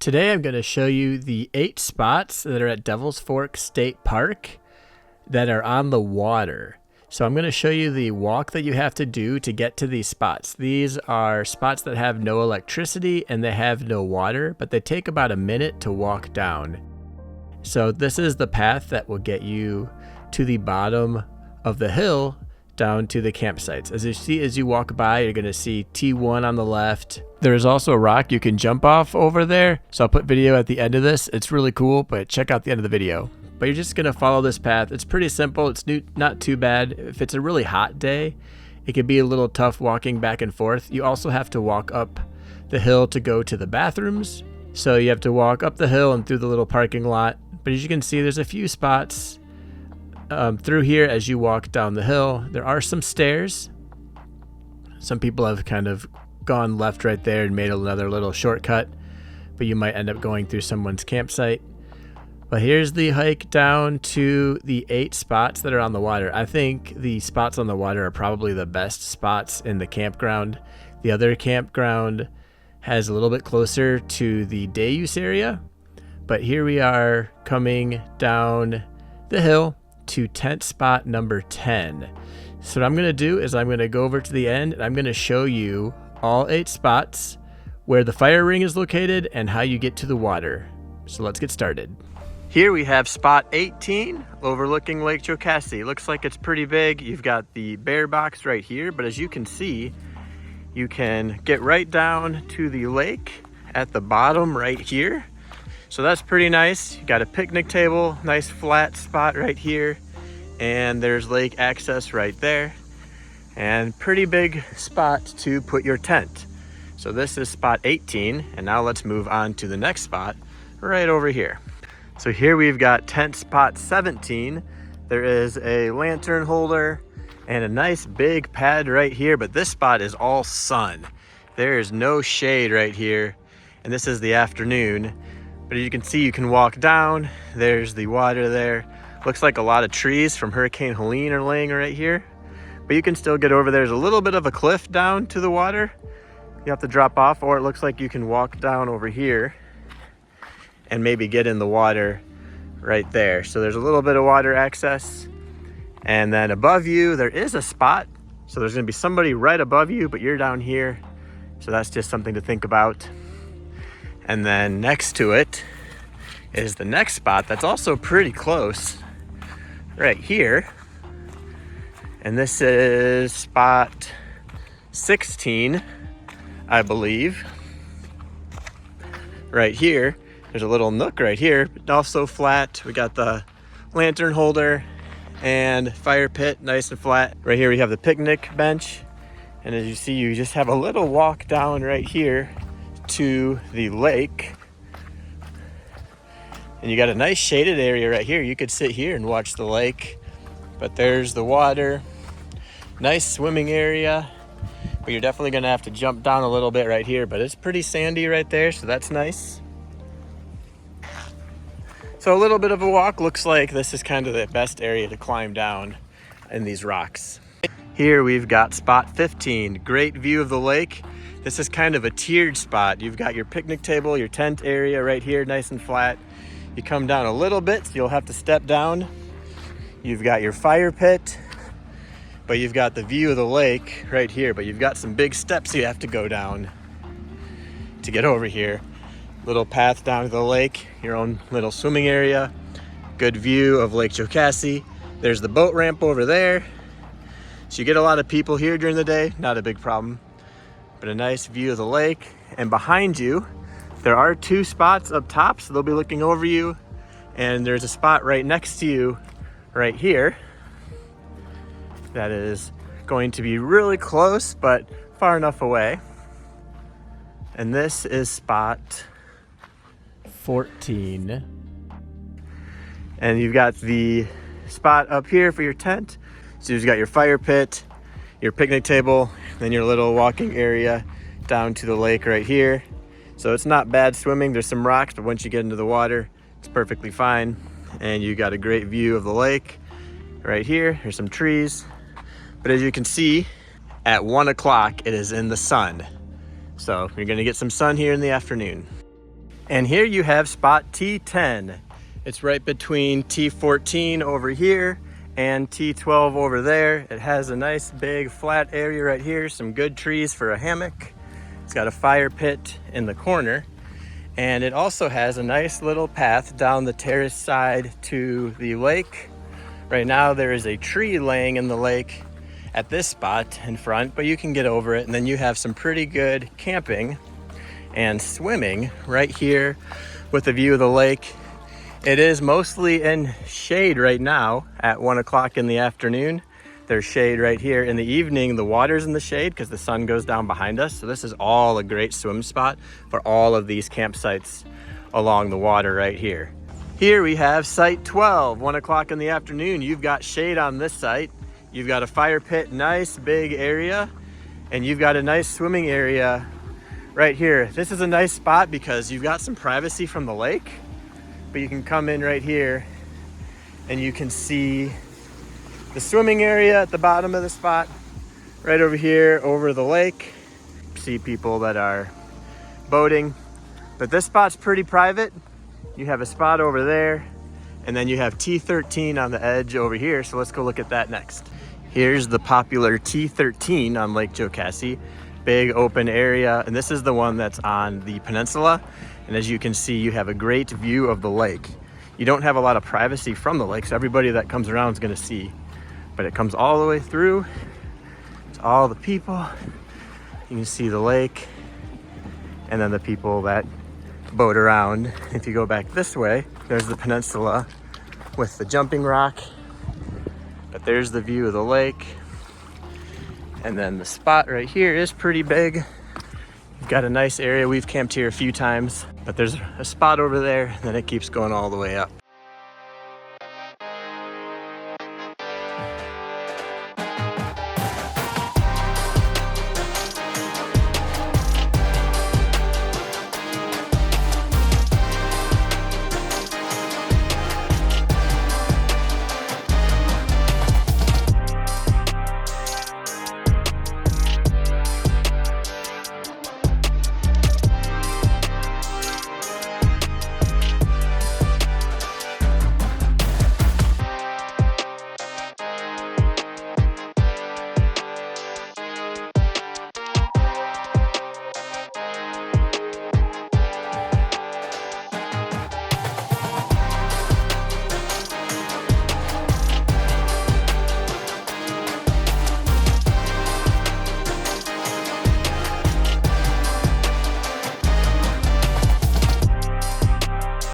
Today I'm going to show you the 8 spots that are at Devil's Fork State Park that are on the water. So I'm going to show you the walk that you have to do to get to these spots. These are spots that have no electricity and they have no water, but they take about a minute to walk down. So this is the path that will get you to the bottom of the hill down to the campsites. As you walk by, you're going to see T1 on the left. There is also a rock you can jump off over there. So I'll put video at the end of this. It's really cool, but check out the end of the video. But you're just going to follow this path. It's pretty simple. It's not too bad. If it's a really hot day, it can be a little tough walking back and forth. You also have to walk up the hill to go to the bathrooms. So you have to walk up the hill and through the little parking lot. But as you can see, there's a few spots through here as you walk down the hill. There are some stairs. Some people have kind of gone left right there and made another little shortcut, but you might end up going through someone's campsite. But here's the hike down to the 8 spots that are on the water. I think the spots on the water are probably the best spots in the campground. The other campground has a little bit closer to the day use area, but here we are coming down the hill to tent spot number 10. So what I'm going to do is I'm going to go over to the end and I'm going to show you all 8 spots, where the fire ring is located, and how you get to the water. So let's get started. Here we have spot 18 overlooking Lake Jocassee. Looks like it's pretty big. You've got the bear box right here, but as you can see, you can get right down to the lake at the bottom right here. So that's pretty nice. You got a picnic table, nice flat spot right here, and there's lake access right there, and pretty big spot to put your tent. So this is spot 18, and now let's move on to the next spot right over here. So here we've got tent spot 17. There is a lantern holder and a nice big pad right here, but this spot is all sun. There is no shade right here, and this is the afternoon. But as you can see, you can walk down. There's the water there. Looks like a lot of trees from Hurricane Helene are laying right here. But you can still get over. There's a little bit of a cliff down to the water. You have to drop off, or it looks like you can walk down over here and maybe get in the water right there. So there's a little bit of water access. And then above you, there is a spot. So there's gonna be somebody right above you, but you're down here. So that's just something to think about. And then next to it is the next spot that's also pretty close right here. And this is spot 16, I believe. Right here, there's a little nook right here, but also flat. We got the lantern holder and fire pit, nice and flat. Right here we have the picnic bench. And as you see, you just have a little walk down right here to the lake, and you got a nice shaded area right here. You could sit here and watch the lake, but there's the water. Nice swimming area, but you're definitely gonna have to jump down a little bit right here, but it's pretty sandy right there, so that's nice. So a little bit of a walk. Looks like this is kind of the best area to climb down in these rocks. Here we've got spot 15, great view of the lake. This is kind of a tiered spot. You've got your picnic table, your tent area right here, nice and flat. You come down a little bit, so you'll have to step down. You've got your fire pit, but you've got the view of the lake right here, but you've got some big steps you have to go down to get over here. Little path down to the lake, your own little swimming area. Good view of Lake Jocassee. There's the boat ramp over there. So you get a lot of people here during the day, not a big problem. But a nice view of the lake. And behind you, there are 2 spots up top, so they'll be looking over you. And there's a spot right next to you right here that is going to be really close, but far enough away. And this is spot 14. And you've got the spot up here for your tent. So you've got your fire pit, your picnic table, then your little walking area down to the lake right here. So it's not bad swimming. There's some rocks, but once you get into the water, it's perfectly fine. And you got a great view of the lake right here. There's some trees. But as you can see, at 1 o'clock, it is in the sun. So you're gonna get some sun here in the afternoon. And here you have spot T10. It's right between T14 over here and T12 over there. It has a nice big flat area right here, some good trees for a hammock. It's got a fire pit in the corner, and it also has a nice little path down the terrace side to the lake. Right now there is a tree laying in the lake at this spot in front, but you can get over it, and then you have some pretty good camping and swimming right here with a view of the lake. It is mostly in shade right now at 1 o'clock in the afternoon. There's shade right here. In the evening, the water's in the shade because the sun goes down behind us. So this is all a great swim spot for all of these campsites along the water right here. Here we have site 12, 1 o'clock in the afternoon. You've got shade on this site. You've got a fire pit, nice big area, and you've got a nice swimming area right here. This is a nice spot because you've got some privacy from the lake, but you can come in right here and you can see the swimming area at the bottom of the spot, right over here over the lake. See people that are boating, but this spot's pretty private. You have a spot over there, and then you have T13 on the edge over here. So let's go look at that next. Here's the popular T13 on Lake Jocassee. Big open area, and this is the one that's on the peninsula. And as you can see, you have a great view of the lake. You don't have a lot of privacy from the lake, so everybody that comes around is gonna see. But it comes all the way through to all the people. You can see the lake, and then the people that boat around. If you go back this way, there's the peninsula with the jumping rock. But there's the view of the lake. And then the spot right here is pretty big. You've got a nice area. We've camped here a few times, but there's a spot over there, and then it keeps going all the way up.